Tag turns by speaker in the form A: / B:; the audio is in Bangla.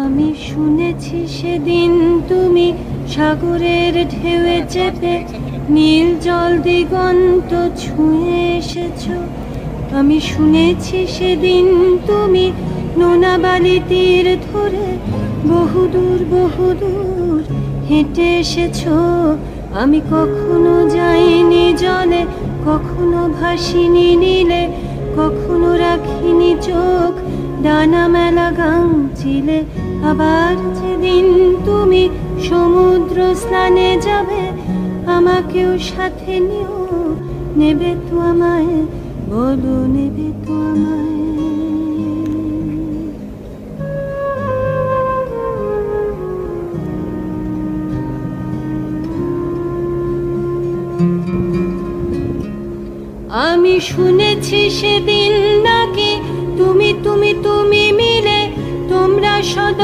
A: আমি শুনেছি সেদিন তুমি সাগরের ঢেউয়ে চেপে নীল জল দিগন্ত ছুঁয়ে এসেছো। আমি শুনেছি সেদিন তুমি নোনা বালি তীর ধরে বহুদূর বহুদূর হেঁটে এসেছো। আমি কখনো যাইনি জলে, কখনো ভাসিনি নীলে, কখনো রাখিনি চোখ ডানা মেলা গাংচিলে। আবার যেদিন তুমি সমুদ্র স্নানে যাবে, আমাকেও সাথে নিও, নেবে তো আমায়, বলো নেবে তো আমায়। আমি শুনেছি সেদিন নাকি তুমি তুমি তুমি মিলে তোমরা সদা